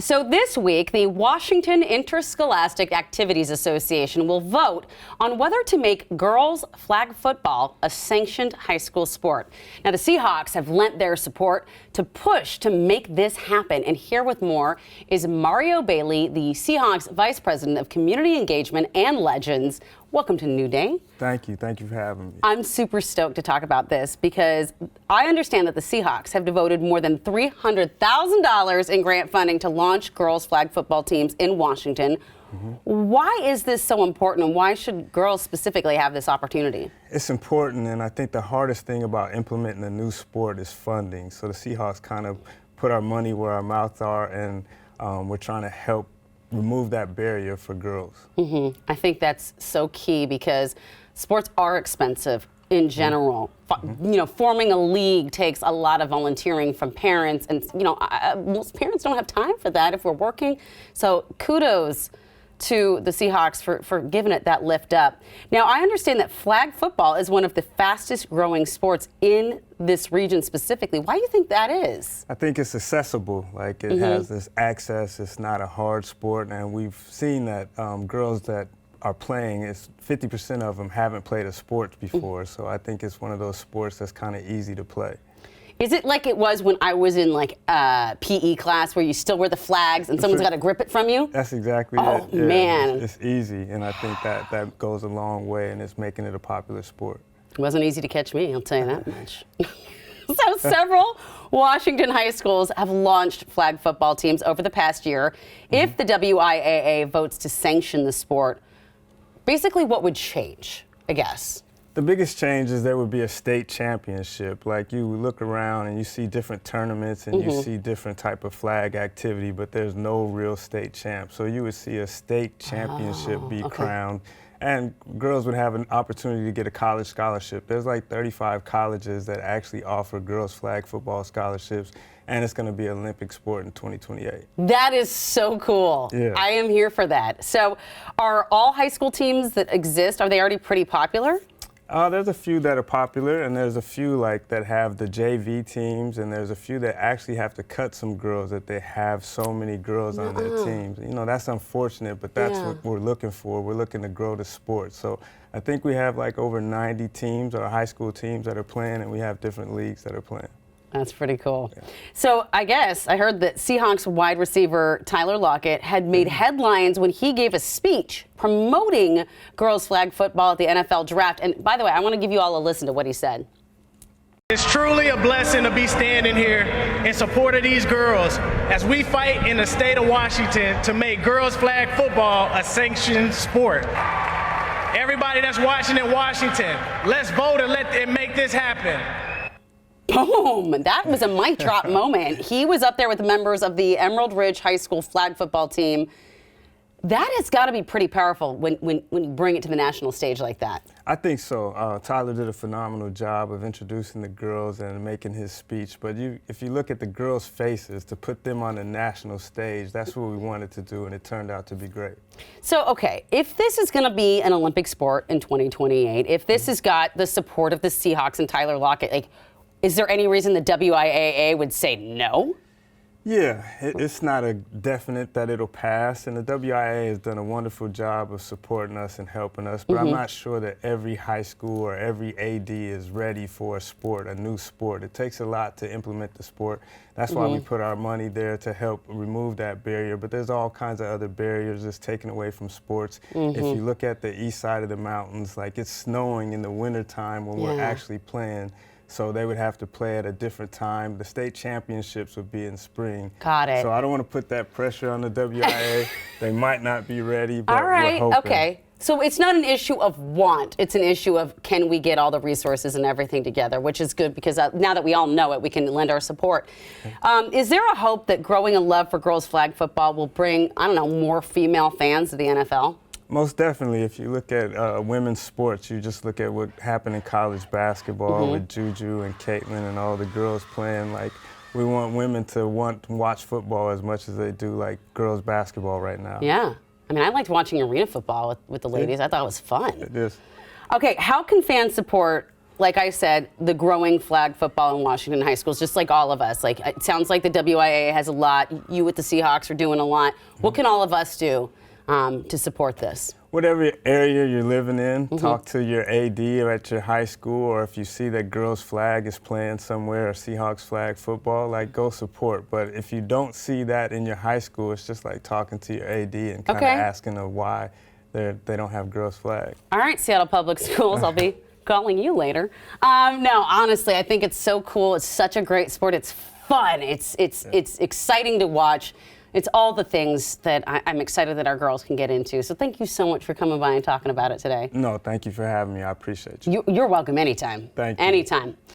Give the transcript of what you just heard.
So this week, the Washington Interscholastic Activities Association will vote on whether to make girls flag football a sanctioned high school sport. Now, the Seahawks have lent their support to push to make this happen. And here with more is Mario Bailey, the Seahawks Vice President of Community Engagement and Legends. Welcome to New Day. Thank you. Thank you for having me. I'm super stoked to talk about this because I understand that the Seahawks have devoted more than $300,000 in grant funding to launch girls flag football teams in Washington. Why is this so important, and why should girls specifically have this opportunity? It's important, and I think the hardest thing about implementing a new sport is funding. So the Seahawks kind of put our money where our mouths are, and we're trying to help remove that barrier for girls. I think that's so key because sports are expensive in general. You know, forming a league takes a lot of volunteering from parents, and most parents don't have time for that if we're working. So kudos to the Seahawks for giving it that lift up. Now, I understand that flag football is one of the fastest growing sports in this region specifically. Why do you think that is? I think it's accessible. Like, it has this access. It's not a hard sport, and we've seen that girls that are playing, 50% of them haven't played a sport before. So I think it's one of those sports that's kind of easy to play. Is it like it was when I was in like PE class where you still wear the flags and someone's got to grip it from you? That's exactly it. Oh, man. It's easy, and I think that goes a long way, and it's making it a popular sport. It wasn't easy to catch me, I'll tell you that much. So several Washington high schools have launched flag football teams over the past year. If the WIAA votes to sanction the sport, basically what would change, I guess? The biggest change is there would be a state championship. Like, you look around and you see different tournaments and you see different type of flag activity, but there's no real state champ. So you would see a state championship be crowned, and girls would have an opportunity to get a college scholarship. There's like 35 colleges that actually offer girls flag football scholarships, and it's going to be an Olympic sport in 2028. That is so cool. Yeah. I am here for that. So are all high school teams that exist, are they already pretty popular? There's a few that are popular, and there's a few like that have the JV teams, and there's a few that actually have to cut some girls, that they have so many girls on their teams. You know, that's unfortunate, but that's what we're looking for. We're looking to grow the sport. So I think we have like over 90 teams or high school teams that are playing, and we have different leagues that are playing. That's pretty cool. Yeah. So I guess I heard that Seahawks wide receiver Tyler Lockett had made headlines when he gave a speech promoting girls flag football at the NFL draft. And by the way, I want to give you all a listen to what he said. It's truly a blessing to be standing here in support of these girls as we fight in the state of Washington to make girls flag football a sanctioned sport. Everybody that's watching in Washington, let's vote and make this happen. Boom! That was a mic drop moment. He was up there with members of the Emerald Ridge High School flag football team. That has got to be pretty powerful when you bring it to the national stage like that. I think so. Tyler did a phenomenal job of introducing the girls and making his speech. But if you look at the girls' faces, to put them on the national stage, that's what we wanted to do, and it turned out to be great. So, okay, if this is going to be an Olympic sport in 2028, if this has got the support of the Seahawks and Tyler Lockett, like, is there any reason the WIAA would say no? Yeah, it's not a definite that it'll pass, and the WIAA has done a wonderful job of supporting us and helping us, but I'm not sure that every high school or every AD is ready for a sport, a new sport. It takes a lot to implement the sport. That's why we put our money there, to help remove that barrier, but there's all kinds of other barriers that's taken away from sports. If you look at the east side of the mountains, like, it's snowing in the wintertime when we're actually playing. So they would have to play at a different time. The state championships would be in spring. Got it. So I don't want to put that pressure on the WIA. They might not be ready, but all right, we're hoping. Okay. So it's not an issue of want. It's an issue of can we get all the resources and everything together, which is good because now that we all know it, we can lend our support. Is there a hope that growing a love for girls flag football will bring, I don't know, more female fans to the NFL? Most definitely. If you look at women's sports, you just look at what happened in college basketball with Juju and Caitlin and all the girls playing. Like, we want women to want to watch football as much as they do like girls basketball right now. Yeah. I mean, I liked watching arena football with the ladies. I thought it was fun. It is. Okay, how can fans support like I said, the growing flag football in Washington high schools, just like all of us. Like, it sounds like the WIA has a lot. You with the Seahawks are doing a lot. What can all of us do to support this? Whatever area you're living in, talk to your AD or at your high school, or if you see that girls flag is playing somewhere, or Seahawks flag football, like, go support. But if you don't see that in your high school, it's just like talking to your AD and kind of asking them why they don't have girls flag. All right, Seattle Public Schools, I'll be calling you later. No, honestly, I think it's so cool. It's such a great sport. It's fun. It's exciting to watch. It's all the things that I'm excited that our girls can get into. So thank you so much for coming by and talking about it today. No, thank you for having me. I appreciate you. You're welcome anytime. Thank you. Anytime.